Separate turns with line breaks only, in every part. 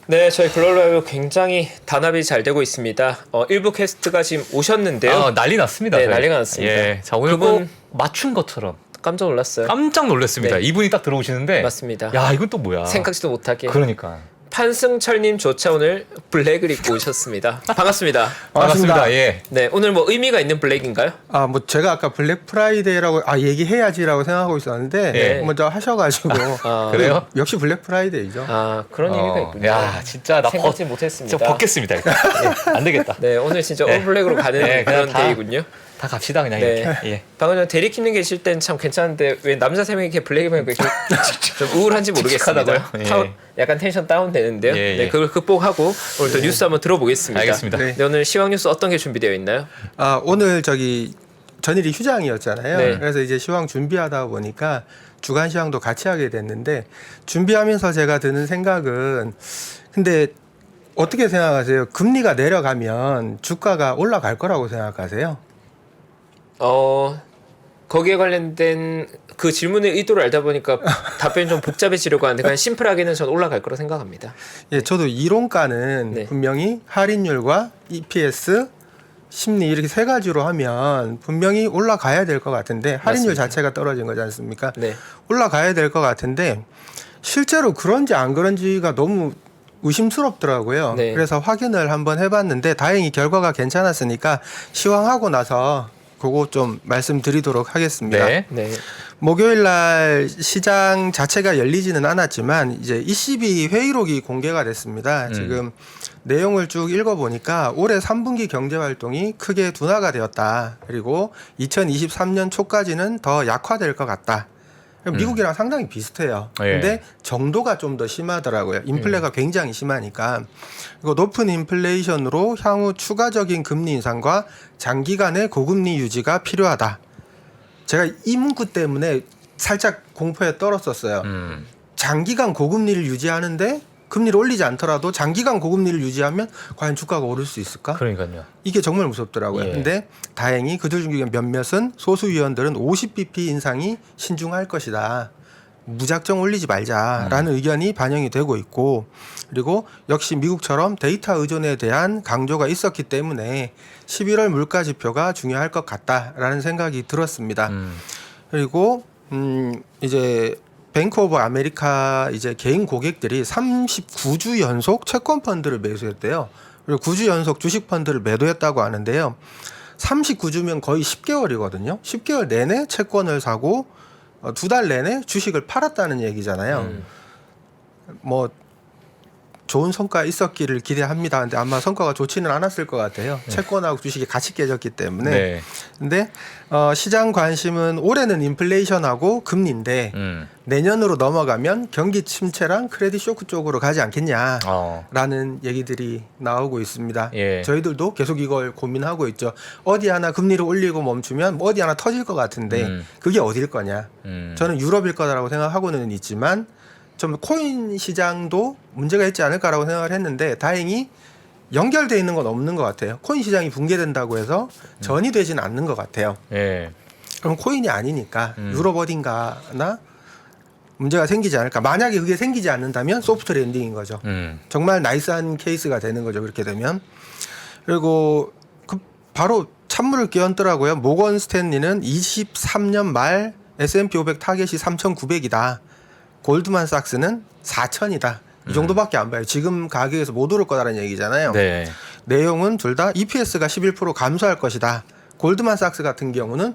네, 저희 글로벌 굉장히 단합이 잘 되고 있습니다. 일부 캐스트가 지금 오셨는데요.
난리 났습니다.
네,
저희.
난리가 났습니다.
예, 자 오늘
그분-
꼭 맞춘 것처럼
깜짝 놀랐어요.
깜짝 놀랐습니다.
네.
이분이 딱 들어오시는데
맞습니다.
야 이건 또 뭐야?
생각지도 못하게
그러니까
판승철님조차 오늘 블랙을 입고 오셨습니다. 반갑습니다.
반갑습니다. 예.
네, 오늘 뭐 의미가 있는 블랙인가요?
뭐 제가 아까 블랙 프라이데이라고 얘기해야지라고 생각하고 있었는데
네.
먼저 하셔가지고
그래요?
역시 블랙 프라이데이죠.
그런 의미가 있군요.
야 진짜 나
생각지 못했습니다.
저 벗겠습니다. 일단. 예, 안 되겠다.
네, 오늘 진짜
네.
올블랙으로 가는
네, 그냥
그런
다-
데이군요.
다 갑시다 그냥
네.
이렇게. 예.
방금 전 대리킴님 계실 땐 참 괜찮은데 왜 남자 세 명이 이렇게 블랙 입으면 좀 우울한지 모르겠습니다.
칙칙하다고요? 예.
약간 텐션 다운되는데요.
예, 예.
네, 그걸 극복하고 오늘 또 뉴스 한번 들어보겠습니다.
알겠습니다.
네.
네, 오늘 시황 뉴스 어떤 게 준비되어 있나요?
오늘 전일이 휴장이었잖아요.
네.
그래서 이제 시황 준비하다 보니까 주간 시황도 같이 하게 됐는데 준비하면서 제가 드는 생각은 근데 어떻게 생각하세요? 금리가 내려가면 주가가 올라갈 거라고 생각하세요?
거기에 관련된 그 질문의 의도를 알다 보니까 답변이 좀 복잡해지려고 하는데 그냥 심플하게는 전 올라갈 거라 생각합니다.
예, 저도 이론가는
네.
분명히 할인율과 EPS, 심리 이렇게 세 가지로 하면 분명히 올라가야 될 것 같은데 할인율
맞습니다.
자체가 떨어진 거지 않습니까?
네.
올라가야 될 것 같은데 실제로 그런지 안 그런지가 너무 의심스럽더라고요.
네.
그래서 확인을 한번 해봤는데 다행히 결과가 괜찮았으니까 시황하고 나서 그거 좀 말씀드리도록 하겠습니다.
네.
네.
목요일 날 시장 자체가 열리지는 않았지만 이제 ECB 회의록이 공개가 됐습니다. 지금 내용을 쭉 읽어보니까 올해 3분기 경제 활동이 크게 둔화가 되었다. 그리고 2023년 초까지는 더 약화될 것 같다. 미국이랑 상당히 비슷해요.
예.
근데 정도가 좀 더 심하더라고요. 인플레가 굉장히 심하니까. 그리고 높은 인플레이션으로 향후 추가적인 금리 인상과 장기간의 고금리 유지가 필요하다. 제가 이 문구 때문에 살짝 공포에 떨었었어요. 장기간 고금리를 유지하는데 금리를 올리지 않더라도 장기간 고금리를 유지하면 과연 주가가 오를 수 있을까?
그러니까요.
이게 정말 무섭더라고요.
예.
근데 다행히 그들 중에 몇몇은 소수 위원들은 50bp 인상이 신중할 것이다. 무작정 올리지 말자라는 의견이 반영이 되고 있고 그리고 역시 미국처럼 데이터 의존에 대한 강조가 있었기 때문에 11월 물가 지표가 중요할 것 같다라는 생각이 들었습니다. 그리고 이제 뱅크 오브 아메리카 이제 개인 고객들이 39주 연속 채권 펀드를 매수했대요. 그리고 9주 연속 주식 펀드를 매도했다고 하는데요. 39주면 거의 10개월이거든요. 10개월 내내 채권을 사고 2달 내내 주식을 팔았다는 얘기잖아요. 뭐 좋은 성과 있었기를 기대합니다. 근데 아마 성과가 좋지는 않았을 것 같아요. 채권하고 주식이 같이 깨졌기 때문에.
네.
근데 시장 관심은 올해는 인플레이션하고 금리인데 내년으로 넘어가면 경기 침체랑 크레딧 쇼크 쪽으로 가지 않겠냐라는 얘기들이 나오고 있습니다.
예.
저희들도 계속 이걸 고민하고 있죠. 어디 하나 금리를 올리고 멈추면 뭐 어디 하나 터질 것 같은데 그게 어딜 거냐. 저는 유럽일 거라고 생각하고는 있지만 좀 코인 시장도 문제가 있지 않을까라고 생각을 했는데 다행히 연결돼 있는 건 없는 것 같아요. 코인 시장이 붕괴된다고 해서 전이 되지는 않는 것 같아요.
예.
그럼 코인이 아니니까 유럽 어딘가나 문제가 생기지 않을까. 만약에 그게 생기지 않는다면 소프트 랜딩인 거죠. 정말 나이스한 케이스가 되는 거죠. 그렇게 되면. 그리고 바로 찬물을 끼얹더라고요. 모건 스탠리는 23년 말 S&P 500 타겟이 3,900이다. 골드만삭스는 4,000이다. 이 정도밖에 안 봐요. 지금 가격에서 못 오를 거다라는 얘기잖아요.
네.
내용은 둘 다 EPS가 11% 감소할 것이다. 골드만삭스 같은 경우는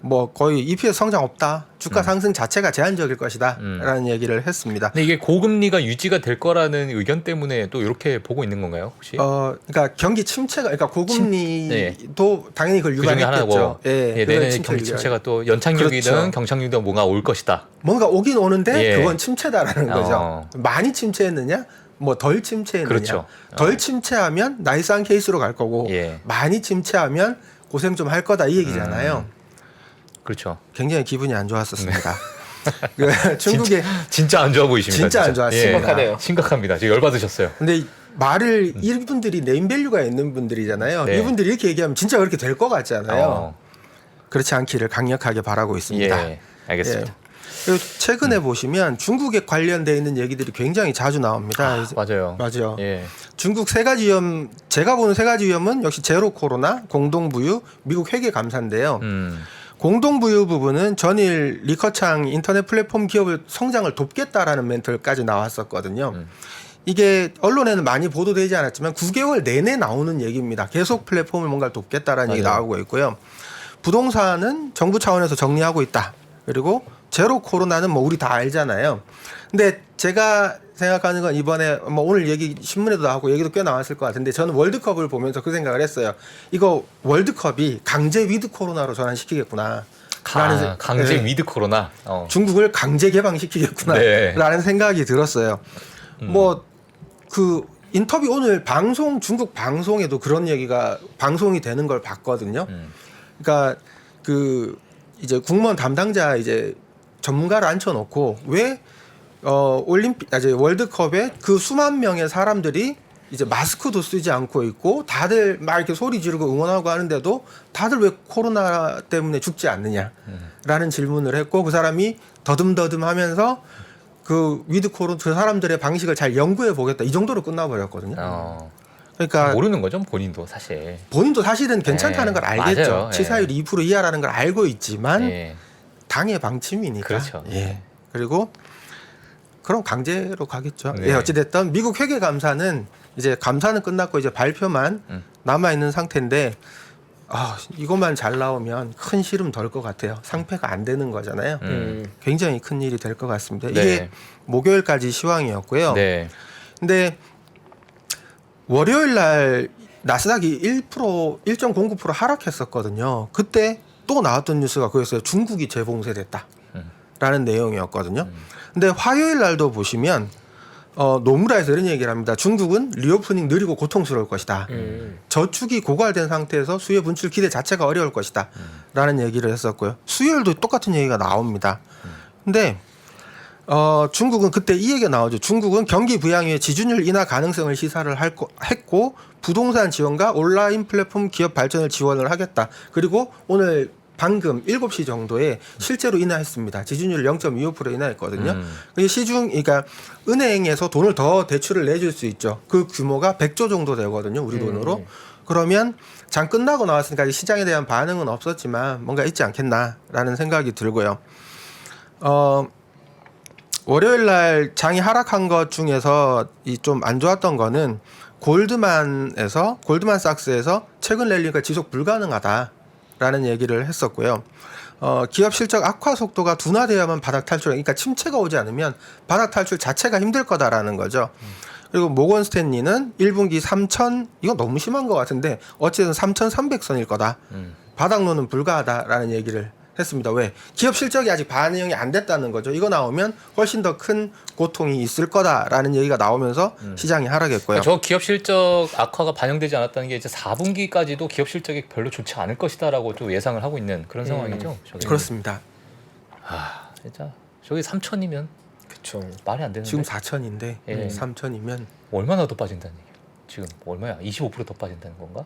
뭐 거의 EPS 성장 없다. 주가 상승 자체가 제한적일 것이다. 라는 얘기를 했습니다.
근데 이게 고금리가 유지가 될 거라는 의견 때문에 또 이렇게 보고 있는 건가요, 혹시?
그러니까 경기 침체가 그러니까 고금리도 당연히 그걸
그 중에
유발했겠죠.
하나고
예,
내년에
침체를
경기
유발.
침체가 또 연착륙이든
그렇죠.
경착륙이든 뭔가 올 것이다.
뭔가 오긴 오는데
예.
그건 침체다라는 거죠. 많이 침체했느냐? 뭐 덜 침체했느냐?
그렇죠.
덜 침체하면 나이스한 케이스로 갈 거고
예.
많이 침체하면 고생 좀 할 거다 이 얘기잖아요.
그렇죠.
굉장히 기분이 안 좋았었습니다. 그 중국의
진짜 안 좋아 보이십니다.
진짜 안 좋았습니다.
심각하네요.
심각합니다. 지금 열받으셨어요.
근데 말을 이분들이 네임밸류가 있는 분들이잖아요.
네.
이분들이 이렇게 얘기하면 진짜 그렇게 될 것 같잖아요.
어.
그렇지 않기를 강력하게 바라고 있습니다.
예. 알겠습니다.
그리고 최근에 보시면 중국에 관련돼 있는 얘기들이 굉장히 자주 나옵니다.
맞아요.
맞아요.
예.
중국 세 가지 위험, 제가 보는 세 가지 위험은 역시 제로 코로나, 공동부유, 미국 회계 감사인데요. 공동부유 부분은 전일 리커창 인터넷 플랫폼 기업을 성장을 돕겠다라는 멘트까지 나왔었거든요. 이게 언론에는 많이 보도되지 않았지만 9개월 내내 나오는 얘기입니다. 계속 플랫폼을 뭔가 돕겠다라는 얘기 나오고 있고요. 부동산은 정부 차원에서 정리하고 있다. 그리고 제로 코로나는 뭐 우리 다 알잖아요. 근데 제가 생각하는 건 이번에 뭐 오늘 얘기 신문에도 나오고 얘기도 꽤 나왔을 것 같은데 저는 월드컵을 보면서 그 생각을 했어요. 이거 월드컵이 강제 위드 코로나로 전환시키겠구나.
강제
네.
위드 코로나.
중국을 강제 개방시키겠구나.
네.
라는 생각이 들었어요. 뭐 그 인터뷰 오늘 방송 중국 방송에도 그런 얘기가 방송이 되는 걸 봤거든요. 그러니까 그 이제 국무원 담당자 이제 전문가를 앉혀놓고 왜 이제 월드컵에 그 수만 명의 사람들이 이제 마스크도 쓰지 않고 있고 다들 막 이렇게 소리 지르고 응원하고 하는데도 다들 왜 코로나 때문에 죽지 않느냐라는 질문을 했고 그 사람이 더듬더듬하면서 그 위드 코로나 그 사람들의 방식을 잘 연구해 보겠다 이 정도로 끝나버렸거든요. 그러니까
모르는 거죠, 본인도 사실.
본인도 사실은 괜찮다는
네,
걸 알겠죠.
맞아요.
치사율 2% 이하라는 걸 알고 있지만
예.
당의 방침이니까.
그렇죠.
예. 그리고 그럼 강제로 가겠죠.
네.
예, 어찌됐든 미국 회계 감사는 이제 감사는 끝났고 이제 발표만 남아 있는 상태인데 이것만 잘 나오면 큰 시름 덜 것 같아요. 상패가 안 되는 거잖아요. 굉장히 큰 일이 될 것 같습니다.
네.
이게 목요일까지 시황이었고요.
네.
근데 월요일 날 나스닥이 1.09% 하락했었거든요. 그때 또 나왔던 뉴스가 그거였어요. 중국이 재봉쇄됐다. 라는 내용이었거든요. 근데 화요일 날도 보시면 노무라에서 이런 얘기를 합니다. 중국은 리오프닝 느리고 고통스러울 것이다. 저축이 고갈된 상태에서 수요 분출 기대 자체가 어려울 것이다. 라는 얘기를 했었고요. 수요일도 똑같은 얘기가 나옵니다. 근데 중국은 그때 이 얘기가 나오죠. 중국은 경기 부양위에 지준율 인하 가능성을 시사를 했고 부동산 지원과 온라인 플랫폼 기업 발전을 지원을 하겠다. 그리고 오늘 방금 7시 정도에 실제로 인하했습니다. 지준율 0.25% 인하했거든요. 그러니까 은행에서 돈을 더 대출을 내줄 수 있죠. 그 규모가 100조 정도 되거든요. 우리 돈으로. 그러면 장 끝나고 나왔으니까 시장에 대한 반응은 없었지만 뭔가 있지 않겠나라는 생각이 들고요. 월요일 날 장이 하락한 것 중에서 이 좀 안 좋았던 거는 골드만삭스에서 최근 랠리가 지속 불가능하다라는 얘기를 했었고요. 기업 실적 악화 속도가 둔화되어야만 바닥 탈출, 그러니까 침체가 오지 않으면 바닥 탈출 자체가 힘들 거다라는 거죠. 그리고 모건 스탠리는 1분기 3,000, 이건 너무 심한 것 같은데 어쨌든 3,300선일 거다. 바닥론은 불가하다라는 얘기를 했습니다. 왜? 기업 실적이 아직 반영이 안 됐다는 거죠. 이거 나오면 훨씬 더 큰 고통이 있을 거다라는 얘기가 나오면서 시장이 하락했고요.
저 기업 실적 악화가 반영되지 않았다는 게 이제 4분기까지도 기업 실적이 별로 좋지 않을 것이다라고 좀 예상을 하고 있는 그런 상황이죠. 저게.
그렇습니다.
진짜 저기 3천이면
그렇죠.
말이 안 되는데.
지금 4,000인데
예.
3,000이면
얼마나 더 빠진다는 얘기예요? 지금 얼마야? 25% 더 빠진다는 건가?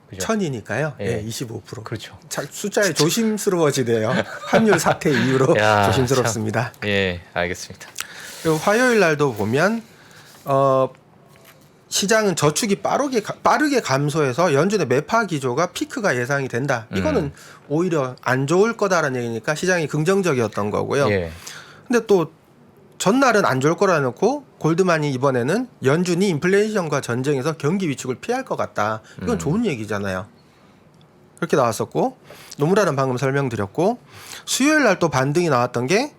그죠?
1,000이니까요.
예.
예, 25%.
그렇죠.
숫자에 조심스러워지네요. 환율 사태 이후로
야,
조심스럽습니다.
예, 알겠습니다.
그리고 화요일 날도 보면 시장은 저축이 빠르게 감소해서 연준의 매파 기조가 피크가 예상이 된다. 이거는 오히려 안 좋을 거다라는 얘기니까 시장이 긍정적이었던 거고요.
예.
근데 또 전날은 안 좋을 거라 놓고 골드만이 이번에는 연준이 인플레이션과 전쟁에서 경기 위축을 피할 것 같다. 이건 좋은 얘기잖아요. 그렇게 나왔었고 노무라는 방금 설명드렸고 수요일 날 또 반등이 나왔던 게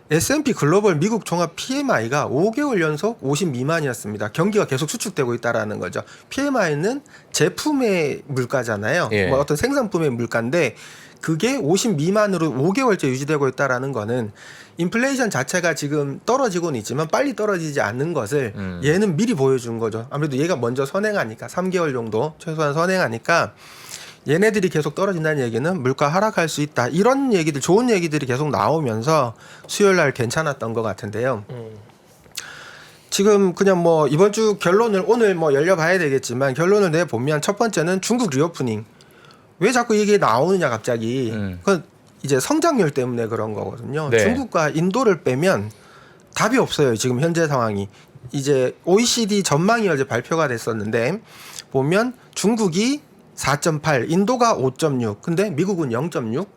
S&P 글로벌 미국 종합 PMI가 5개월 연속 50 미만이었습니다. 경기가 계속 수축되고 있다라는 거죠. PMI는 제품의 물가잖아요.
예.
뭐 어떤 생산품의 물가인데 그게 50 미만으로 5개월째 유지되고 있다라는 거는 인플레이션 자체가 지금 떨어지고는 있지만 빨리 떨어지지 않는 것을 얘는 미리 보여준 거죠. 아무래도 얘가 먼저 선행하니까 3개월 정도 최소한 선행하니까 얘네들이 계속 떨어진다는 얘기는 물가 하락할 수 있다. 이런 얘기들, 좋은 얘기들이 계속 나오면서 수요일 날 괜찮았던 것 같은데요. 지금 그냥 뭐 이번 주 결론을 오늘 뭐 열려봐야 되겠지만 결론을 내보면 첫 번째는 중국 리오프닝. 왜 자꾸 이게 나오느냐 갑자기. 이제 성장률 때문에 그런 거거든요.
네.
중국과 인도를 빼면 답이 없어요. 지금 현재 상황이. 이제 OECD 전망이 어제 발표가 됐었는데 보면 중국이 4.8, 인도가 5.6, 근데 미국은 0.6,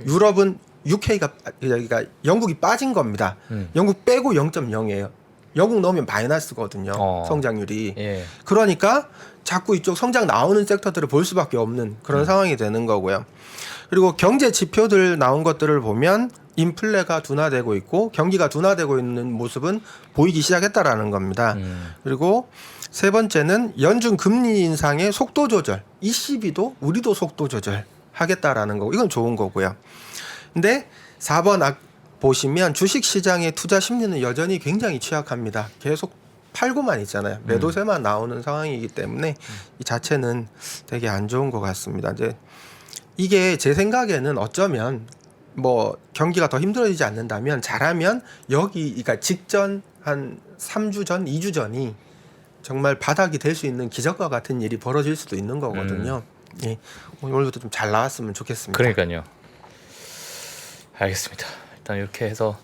유럽은 UK가 그러니까 영국이 빠진 겁니다. 영국 빼고 0.0이에요. 영국 넣으면 마이너스거든요. 성장률이.
예.
그러니까 자꾸 이쪽 성장 나오는 섹터들을 볼 수밖에 없는 그런 상황이 되는 거고요. 그리고 경제 지표들 나온 것들을 보면 인플레가 둔화되고 있고 경기가 둔화되고 있는 모습은 보이기 시작했다라는 겁니다. 그리고 세 번째는 연준 금리 인상의 속도 조절. ECB도 우리도 속도 조절 하겠다라는 거고 이건 좋은 거고요. 근데 4번 보시면 주식 시장의 투자 심리는 여전히 굉장히 취약합니다. 계속 팔고만 있잖아요. 매도세만 나오는 상황이기 때문에 이 자체는 되게 안 좋은 것 같습니다. 이제 이게 제 생각에는 어쩌면 뭐 경기가 더 힘들어지지 않는다면 잘하면 여기 그러니까 직전 한 3주 전, 2주 전이 정말 바닥이 될 수 있는 기적과 같은 일이 벌어질 수도 있는 거거든요. 예. 오늘부터 좀 잘 나왔으면 좋겠습니다.
그러니까요. 알겠습니다. 일단 이렇게 해서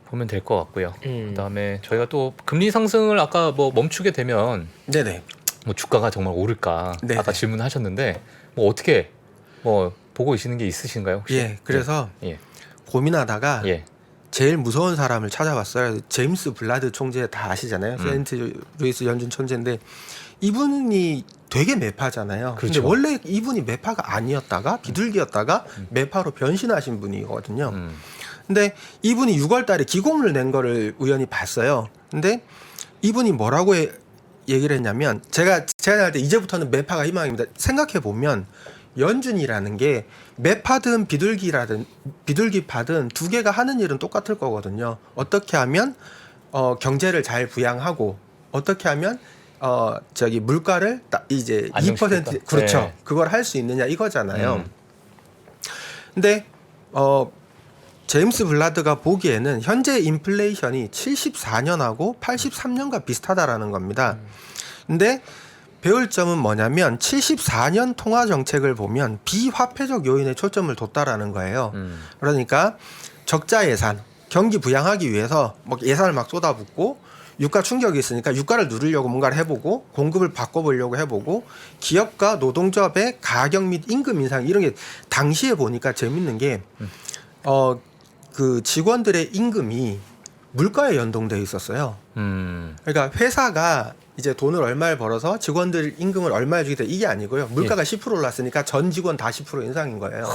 보면 될 것 같고요. 그다음에 저희가 또 금리 상승을 아까 뭐 멈추게 되면
네네.
뭐 주가가 정말 오를까
네네.
아까 질문하셨는데 뭐 어떻게 뭐 보고 계시는 게 있으신가요? 혹시?
예. 그래서
예.
고민하다가
예.
제일 무서운 사람을 찾아봤어요. 제임스 블라드 총재 다 아시잖아요. 세인트 루이스 연준 총재인데 이분이 되게 매파잖아요.
그렇죠.
근데 원래 이분이 매파가 아니었다가 비둘기였다가 매파로 변신하신 분이거든요. 근데 이분이 6월 달에 기고문을 낸 거를 우연히 봤어요. 근데 이분이 뭐라고 얘기를 했냐면 제가 할 때 이제부터는 매파가 희망입니다. 생각해 보면 연준이라는 게 매파든 비둘기파든 두 개가 하는 일은 똑같을 거거든요. 어떻게 하면 경제를 잘 부양하고 어떻게 하면 물가를 이제 2% 그렇죠.
네.
그걸 할 수 있느냐 이거잖아요. 근데 제임스 블라드가 보기에는 현재 인플레이션이 74년하고 83년과 비슷하다라는 겁니다. 근데 배울 점은 뭐냐면 74년 통화 정책을 보면 비화폐적 요인에 초점을 뒀다라는 거예요. 그러니까 적자 예산, 경기 부양하기 위해서 뭐 예산을 막 쏟아붓고 유가 충격이 있으니까 유가를 누르려고 뭔가를 해보고 공급을 바꿔보려고 해보고 기업과 노동조합의 가격 및 임금 인상 이런 게 당시에 보니까 재밌는 게 그 직원들의 임금이 물가에 연동돼 있었어요. 그러니까 회사가 이제 돈을 얼마를 벌어서 직원들 임금을 얼마에 주겠다 이게 아니고요. 물가가 10% 올랐으니까 전 직원 다 10% 인상인 거예요.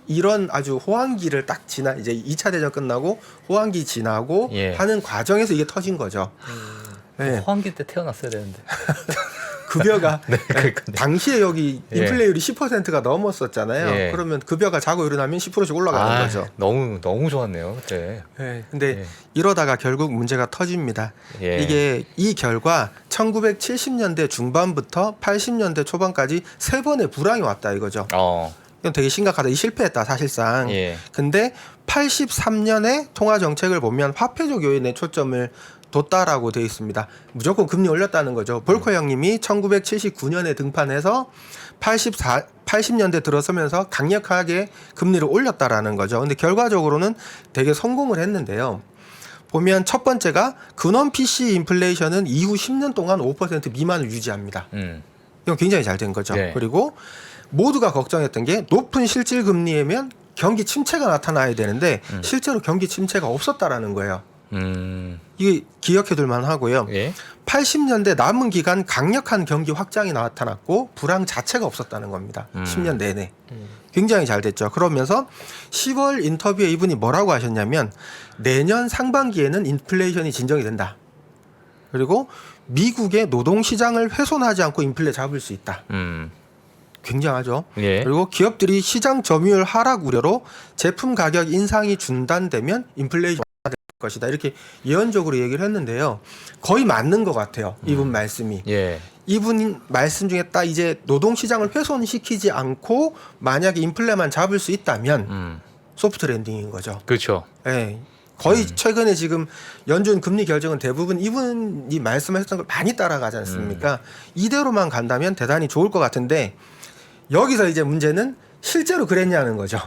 이런 아주 호황기를 딱 이제 2차 대전 끝나고 호황기 지나고
예.
하는 과정에서 이게 터진 거죠. 네.
호황기 때 태어났어야 되는데.
급여가
네, 그러니까요.
당시에 여기
예.
인플레이율이 10%가 넘었었잖아요.
예.
그러면 급여가 자고 일어나면 10%씩 올라가는 거죠.
너무 좋았네요 그때.
네. 근데
예.
이러다가 결국 문제가 터집니다.
예.
이게 이 결과 1970년대 중반부터 80년대 초반까지 세 번의 불황이 왔다 이거죠. 이건 되게 심각하다. 이 실패했다 사실상.
예.
근데 83년에 통화 정책을 보면 화폐적 요인에 초점을 뒀다라고 되어 있습니다. 무조건 금리 올렸다는 거죠. 볼커 형님이 1979년에 등판해서 80년대 들어서면서 강력하게 금리를 올렸다라는 거죠. 근데 결과적으로는 되게 성공을 했는데요. 보면 첫 번째가 근원 PC 인플레이션은 이후 10년 동안 5% 미만을 유지합니다. 이건 굉장히 잘 된 거죠.
네.
그리고 모두가 걱정했던 게 높은 실질 금리이면 경기 침체가 나타나야 되는데 실제로 경기 침체가 없었다라는 거예요. 이게 기억해둘 만하고요.
예.
80년대 남은 기간 강력한 경기 확장이 나타났고 불황 자체가 없었다는 겁니다. 10년 내내. 굉장히 잘 됐죠. 그러면서 10월 인터뷰에 이분이 뭐라고 하셨냐면 내년 상반기에는 인플레이션이 진정이 된다. 그리고 미국의 노동시장을 훼손하지 않고 인플레 잡을 수 있다. 굉장하죠.
예.
그리고 기업들이 시장 점유율 하락 우려로 제품 가격 인상이 중단되면 인플레이션 될 것이다. 이렇게 예언적으로 얘기를 했는데요. 거의 맞는 것 같아요. 이분 말씀이.
예.
이분 말씀 중에 딱 이제 노동시장을 훼손시키지 않고 만약에 인플레만 잡을 수 있다면 소프트 랜딩인 거죠.
그렇죠.
예. 거의 최근에 지금 연준 금리 결정은 대부분 이분이 말씀하셨던 걸 많이 따라가지 않습니까? 이대로만 간다면 대단히 좋을 것 같은데 여기서 이제 문제는 실제로 그랬냐는 거죠.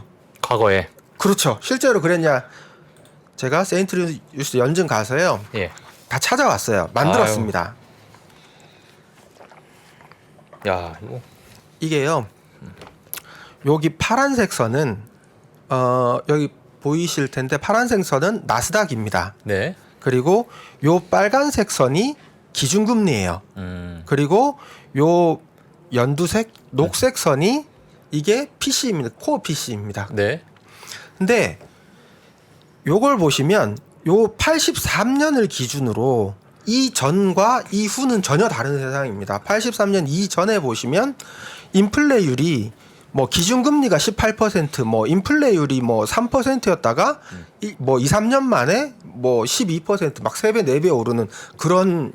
과거에.
그렇죠. 실제로 그랬냐? 제가 세인트루이스 연증 가서요.
예.
다 찾아왔어요. 만들었습니다.
야, 이거.
이게요. 여기 파란색 선은 여기 보이실 텐데 파란색 선은 나스닥입니다.
네.
그리고 요 빨간색 선이 기준금리예요. 그리고 요 연두색, 녹색 선이 이게 PC입니다. 코어 PC입니다.
네.
근데 요걸 보시면 요 83년을 기준으로 이전과 이후는 전혀 다른 세상입니다. 83년 이전에 보시면 인플레율이 뭐 기준금리가 18%, 뭐 인플레율이 뭐 3%였다가 뭐 2, 3년 만에 뭐 12%막 3배, 4배 오르는 그런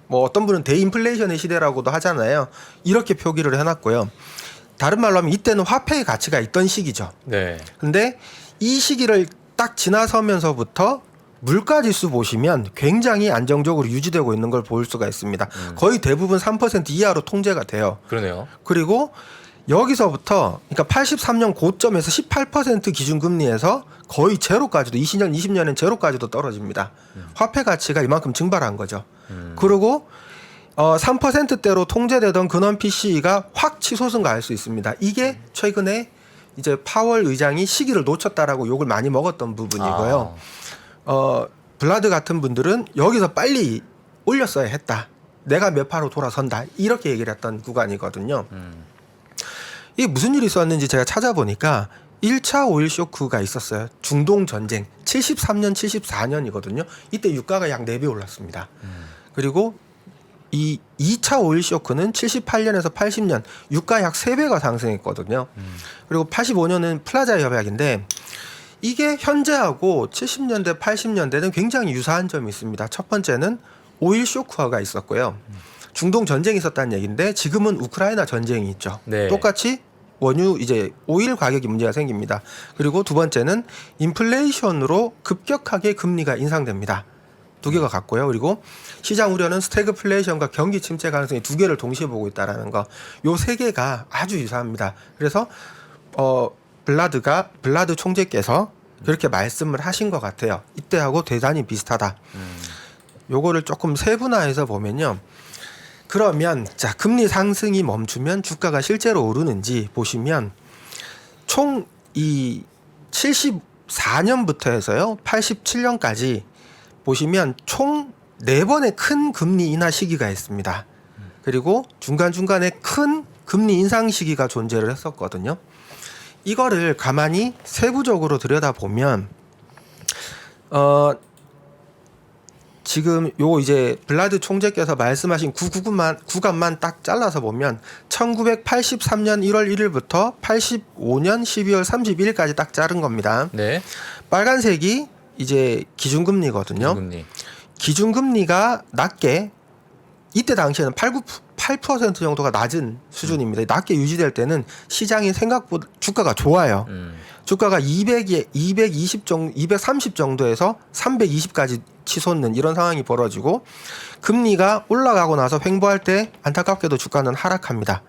뭐 어떤 분은 대인플레이션의 시대라고도 하잖아요. 이렇게 표기를 해놨고요. 다른 말로 하면 이때는 화폐의 가치가 있던 시기죠.
네.
근데 이 시기를 딱 지나서면서부터 물가지수 보시면 굉장히 안정적으로 유지되고 있는 걸 볼 수가 있습니다. 거의 대부분 3% 이하로 통제가 돼요.
그러네요.
그리고 여기서부터 그러니까 83년 고점에서 18% 기준금리에서 거의 제로까지도 20년, 20년엔 제로까지도 떨어집니다. 화폐 가치가 이만큼 증발한 거죠. 그리고 3%대로 통제되던 근원 PCE가 확 치솟은 거 알 수 있습니다. 이게 최근에 이제 파월 의장이 시기를 놓쳤다라고 욕을 많이 먹었던 부분이고요. 블라드 같은 분들은 여기서 빨리 올렸어야 했다. 내가 매파로 돌아선다. 이렇게 얘기를 했던 구간이거든요. 이게 무슨 일이 있었는지 제가 찾아보니까 1차 오일 쇼크가 있었어요. 중동 전쟁 73년, 74년이거든요. 이때 유가가 약 4배 올랐습니다. 그리고 이 2차 오일 쇼크는 78년에서 80년 유가 약 3배가 상승했거든요. 그리고 85년은 플라자 협약인데 이게 현재하고 70년대, 80년대는 굉장히 유사한 점이 있습니다. 첫 번째는 오일 쇼크화가 있었고요. 중동 전쟁이 있었다는 얘기인데 지금은 우크라이나 전쟁이 있죠.
네.
똑같이 원유 이제 오일 가격이 문제가 생깁니다. 그리고 두 번째는 인플레이션으로 급격하게 금리가 인상됩니다. 두 개가 같고요. 그리고 시장 우려는 스태그플레이션과 경기 침체 가능성이 두 개를 동시에 보고 있다라는 거. 요 세 개가 아주 유사합니다. 그래서 블라드 총재께서 그렇게 말씀을 하신 것 같아요. 이때하고 대단히 비슷하다. 요거를 조금 세분화해서 보면요. 그러면 자 금리 상승이 멈추면 주가가 실제로 오르는지 보시면 총 이 74년부터 해서요 87년까지 보시면 총 4번의 큰 금리 인하 시기가 있습니다. 그리고 중간중간에 큰 금리 인상 시기가 존재를 했었거든요. 이거를 가만히 세부적으로 들여다보면 지금 요 이제 블라드 총재께서 말씀하신 구간만 딱 잘라서 보면 1983년 1월 1일부터 85년 12월 31일까지 딱 자른 겁니다.
네.
빨간색이 이제 기준금리거든요.
금리.
기준금리가 낮게 이때 당시에는 8% 정도가 낮은 수준입니다. 낮게 유지될 때는 시장이 생각보다 주가가 좋아요. 주가가 230 정도에서 320까지 치솟는 이런 상황이 벌어지고 금리가 올라가고 나서 횡보할 때 안타깝게도 주가는 하락합니다.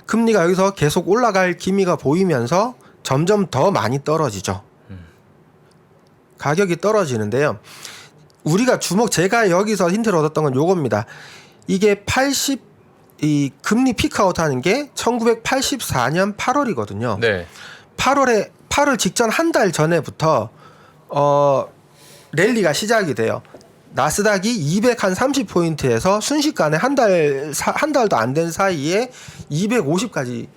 금리가 여기서 계속 올라갈 기미가 보이면서 점점 더 많이 떨어지죠. 가격이 떨어지는데요. 우리가 제가 여기서 힌트를 얻었던 건 요겁니다. 이게 이 금리 피크아웃 하는 게 1984년 8월이거든요.
네.
8월 직전 한 달 전에부터 랠리가 시작이 돼요. 나스닥이 230포인트에서 순식간에 한 달도 안 된 사이에 250까지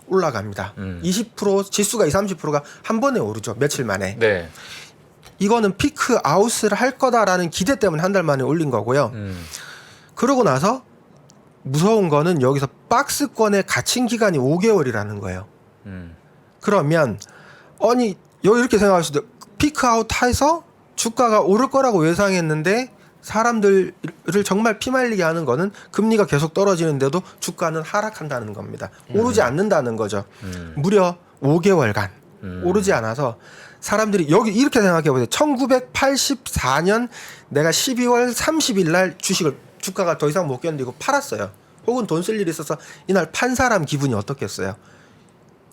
올라갑니다. 20% 지수가 30%가 한 번에 오르죠. 며칠 만에.
네.
이거는 피크 아웃을 할 거다라는 기대 때문에 한 달 만에 올린 거고요. 그러고 나서 무서운 거는 여기서 박스권에 갇힌 기간이 5개월이라는 거예요. 그러면 아니 여기 이렇게 생각할 수도 피크 아웃해서 주가가 오를 거라고 예상했는데 사람들을 정말 피말리게 하는 거는 금리가 계속 떨어지는데도 주가는 하락한다는 겁니다. 오르지 않는다는 거죠. 무려 5개월간 오르지 않아서 사람들이 여기 이렇게 생각해 보세요. 1984년 내가 12월 30일 날 주가가 더 이상 못 견디고 팔았어요. 혹은 돈 쓸 일이 있어서 이날 판 사람 기분이 어떻겠어요?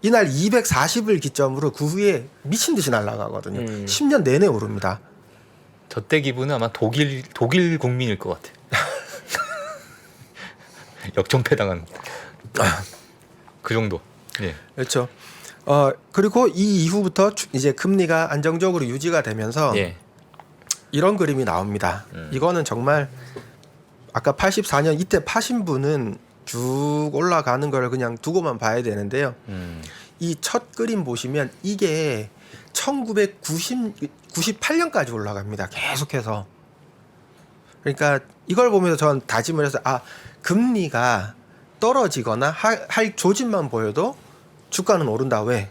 이날 240을 기점으로 그 후에 미친 듯이 날아가거든요. 10년 내내 오릅니다.
저 때 기분은 아마 독일 국민일 것 같아. 역전패당한 그 정도. 예.
그렇죠. 그리고 이 이후부터 이제 금리가 안정적으로 유지가 되면서
예.
이런 그림이 나옵니다. 이거는 정말 아까 84년 이때 파신 분은 쭉 올라가는 걸 그냥 두고만 봐야 되는데요. 이 첫 그림 보시면 이게 1998년까지 올라갑니다. 계속해서. 그러니까 이걸 보면서 전 다짐을 해서 금리가 떨어지거나 할 조짐만 보여도 주가는 오른다. 왜?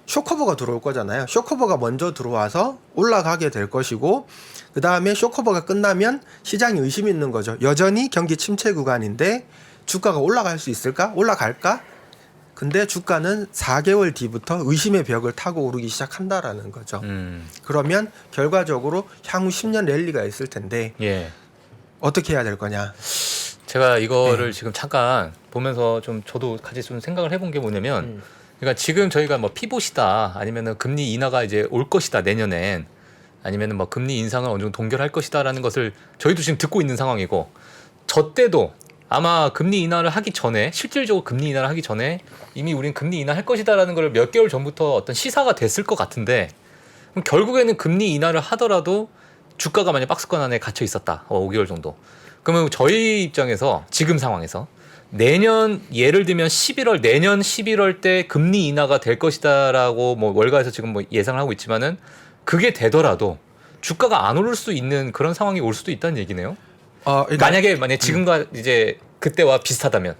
쇼커버가 들어올 거잖아요. 쇼커버가 먼저 들어와서 올라가게 될 것이고 그 다음에 쇼커버가 끝나면 시장이 의심이 있는 거죠. 여전히 경기 침체 구간인데 주가가 올라갈 수 있을까? 올라갈까? 근데 주가는 4개월 뒤부터 의심의 벽을 타고 오르기 시작한다라는 거죠. 그러면 결과적으로 향후 10년 랠리가 있을 텐데
예.
어떻게 해야 될 거냐?
제가 이거를 지금 잠깐 보면서 좀 저도 같이 좀 생각을 해본 게 뭐냐면, 그러니까 지금 저희가 뭐 피봇이다, 아니면은 금리 인하가 이제 올 것이다 내년엔, 아니면은 뭐 금리 인상을 어느 정도 동결할 것이다라는 것을 저희도 지금 듣고 있는 상황이고, 저 때도 아마 금리 인하를 하기 전에, 실질적으로 금리 인하를 하기 전에 이미 우린 금리 인하할 것이다라는 걸 몇 개월 전부터 어떤 시사가 됐을 것 같은데, 그럼 결국에는 금리 인하를 하더라도 주가가 만약 박스권 안에 갇혀 있었다, 5개월 정도. 그러면 저희 입장에서 지금 상황에서 내년, 예를 들면 내년 11월 때 금리 인하가 될 것이다라고 뭐 월가에서 지금 뭐 예상을 하고 있지만은 그게 되더라도 주가가 안 오를 수 있는 그런 상황이 올 수도 있다는 얘기네요.
그러니까
만약에 지금과 이제 그때와 비슷하다면.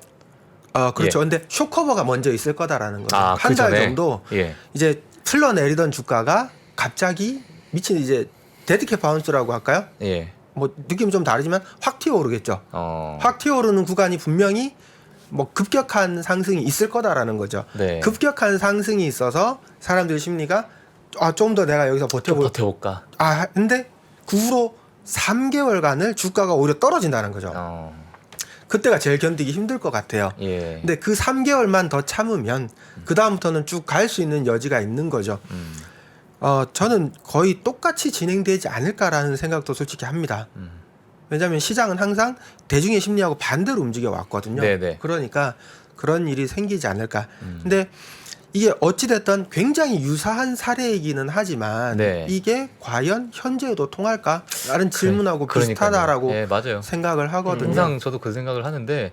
그렇죠.
예.
근데 쇼커버가 먼저 있을 거다라는 거죠.
아,
한 달
그 전에?
정도
예.
이제 흘러내리던 주가가 갑자기 미친 이제 데드캣 바운스라고 할까요?
예.
뭐 느낌이 좀 다르지만 확 튀어오르겠죠.
어.
확 튀어오르는 구간이 분명히 뭐 급격한 상승이 있을 거다라는 거죠.
네.
급격한 상승이 있어서 사람들 심리가 좀 더 내가 여기서
좀
버텨볼.
버텨볼까.
근데 그 후로 3개월간을 주가가 오히려 떨어진다는 거죠. 그때가 제일 견디기 힘들 것 같아요.
예.
근데 그 3개월만 더 참으면 그 다음부터는 쭉 갈 수 있는 여지가 있는 거죠. 저는 거의 똑같이 진행되지 않을까라는 생각도 솔직히 합니다. 왜냐하면 시장은 항상 대중의 심리하고 반대로 움직여 왔거든요.
네네.
그러니까 그런 일이 생기지 않을까. 근데 이게 어찌됐든 굉장히 유사한 사례이기는 하지만
네.
이게 과연 현재에도 통할까? 라는 질문하고
그러니까요.
비슷하다라고
예, 맞아요.
생각을 하거든요.
항상 저도 그 생각을 하는데,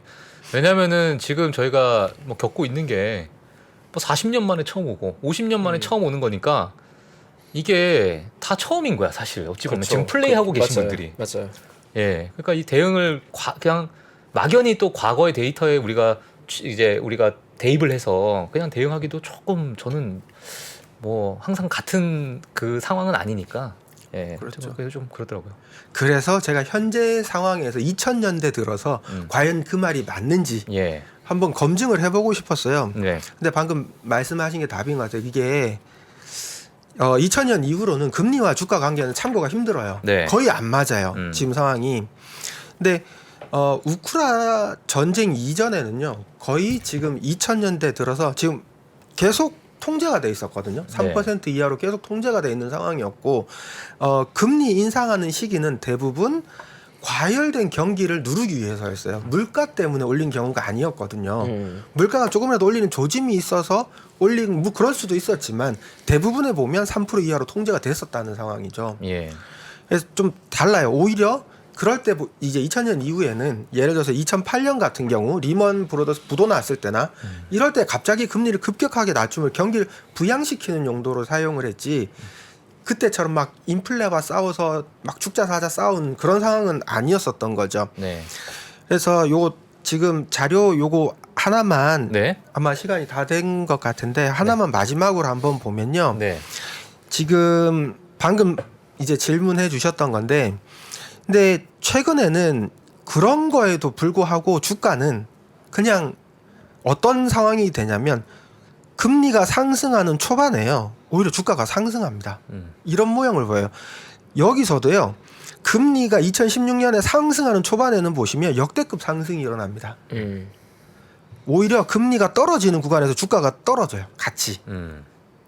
왜냐면은 지금 저희가 뭐 겪고 있는 게 뭐 40년 만에 처음 오고 50년 만에 처음 오는 거니까 이게 다 처음인 거야, 사실. 어찌 보면 지금 플레이하고 계신
맞아요.
분들이.
맞아요.
예. 그러니까 이 대응을 그냥 막연히 또 과거의 데이터에 우리가 대입을 해서 그냥 대응하기도 조금, 저는 뭐 항상 같은 그 상황은 아니니까. 예.
그렇죠.
그래서 좀 그렇더라고요.
그래서 제가 현재 상황에서 2000년대 들어서 과연 그 말이 맞는지
예.
한번 검증을 해보고 싶었어요.
네.
근데 방금 말씀하신 게 답인 것 같아요. 이게 2000년 이후로는 금리와 주가 관계는 참고가 힘들어요.
네.
거의 안 맞아요. 지금 상황이. 근데 우크라 전쟁 이전에는요. 거의 지금 2000년대 들어서 지금 계속 통제가 돼 있었거든요. 3% 이하로 계속 통제가 돼 있는 상황이었고 금리 인상하는 시기는 대부분 과열된 경기를 누르기 위해서였어요. 물가 때문에 올린 경우가 아니었거든요. 물가가 조금이라도 올리는 조짐이 있어서 올린 뭐 그럴 수도 있었지만 대부분에 보면 3% 이하로 통제가 됐었다는 상황이죠.
예.
그래서 좀 달라요. 오히려 그럴 때 이제 2000년 이후에는 예를 들어서 2008년 같은 경우 리먼 브로더스 부도 났을 때나 이럴 때 갑자기 금리를 급격하게 낮추면 경기를 부양시키는 용도로 사용을 했지 그때처럼 막 인플레와 싸워서 막 죽자 사자 싸운 그런 상황은 아니었었던 거죠.
네.
그래서 요 지금 자료 요거 하나만
네.
아마 시간이 다 된 것 같은데 하나만 마지막으로 한번 보면요.
네.
지금 방금 이제 질문해 주셨던 건데 근데 최근에는 그런 거에도 불구하고 주가는 그냥 어떤 상황이 되냐면 금리가 상승하는 초반에요. 오히려 주가가 상승합니다. 이런 모형을 보여요. 여기서도요. 금리가 2016년에 상승하는 초반에는 보시면 역대급 상승이 일어납니다. 오히려 금리가 떨어지는 구간에서 주가가 떨어져요. 같이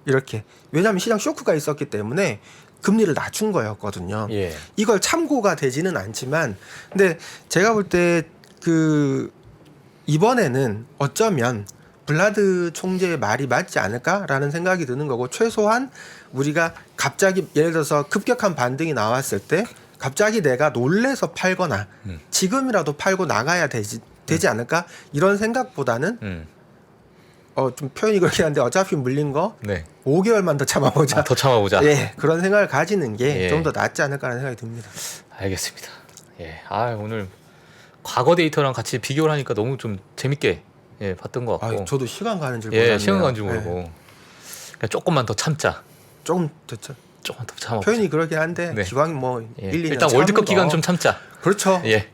이렇게. 왜냐하면 시장 쇼크가 있었기 때문에 금리를 낮춘 거였거든요.
예.
이걸 참고가 되지는 않지만, 근데 제가 볼 때 이번에는 어쩌면 블라드 총재의 말이 맞지 않을까라는 생각이 드는 거고, 최소한 우리가 갑자기 예를 들어서 급격한 반등이 나왔을 때 갑자기 내가 놀래서 팔거나 지금이라도 팔고 나가야 되지 않을까 이런 생각보다는 좀 표현이 그렇긴 한데 어차피 물린 거
네.
5개월만 더 참아보자.
더 참아보자.
예, 그런 생각을 가지는 게
예.
좀 더 낫지 않을까라는 생각이 듭니다.
알겠습니다. 예. 오늘 과거 데이터랑 같이 비교를 하니까 너무 좀 재밌게 봤던 것 같고.
저도 시간 가는 줄 몰랐네요.
시간 가는 줄
예.
모르고. 그러니까 조금만 더 참자.
조금 됐죠.
조금만 더 참아.
표현이 그렇긴 한데
네.
기왕 뭐 1, 2년
일단 월드컵 기간 좀 참자.
그렇죠.
예.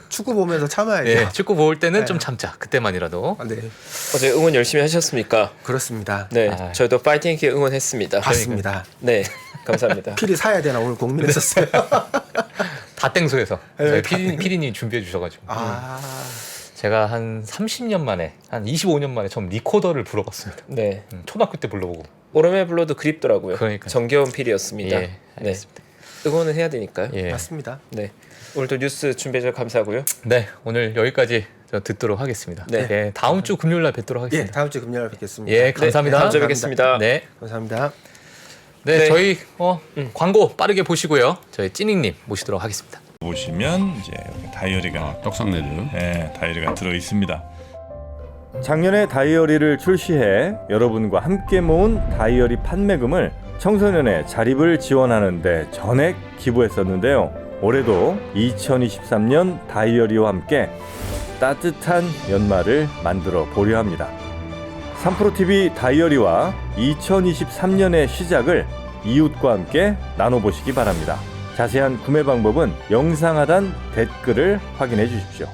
축구 보면서 참아야죠.
예. 축구 볼 때는
네.
좀 참자. 그때만이라도.
네,
어제 응원 열심히 하셨습니까?
그렇습니다.
네,
아.
저희도 파이팅 있게 응원했습니다.
봤습니다.
네, 감사합니다.
필히 사야 되나 오늘 고민했었어요.
다 땡소해서.
네,
PD님 준비해 주셔가지고. 제가 한 30년 만에, 한 25년 만에 처음 리코더를 불어봤습니다.
네,
초등학교 때 불러보고.
오름에 불러도 그립더라고요.
그러니까요.
정겨운 필이었습니다.
예, 알겠습니다.
네, 응원은 해야 되니까요.
예.
맞습니다.
네, 오늘도 뉴스 준비해 주셔서 감사하고요.
네, 오늘 여기까지 저 듣도록 하겠습니다.
네.
예, 다음 주 금요일 날 뵙도록
예,
하겠습니다.
다음 주 금요일 뵙겠습니다.
예, 감사합니다.
네, 다음 주에 뵙겠습니다.
네.
감사합니다.
네,
네.
저희 광고 빠르게 보시고요. 저희 찌닝님 모시도록 하겠습니다.
보시면 이제 여기 다이어리가
떡상내드.
다이어리가 들어 있습니다.
작년에 다이어리를 출시해 여러분과 함께 모은 다이어리 판매금을 청소년의 자립을 지원하는 데 전액 기부했었는데요. 올해도 2023년 다이어리와 함께 따뜻한 연말을 만들어 보려 합니다. 3프로TV 다이어리와 2023년의 시작을 이웃과 함께 나눠보시기 바랍니다. 자세한 구매 방법은 영상 하단 댓글을 확인해 주십시오.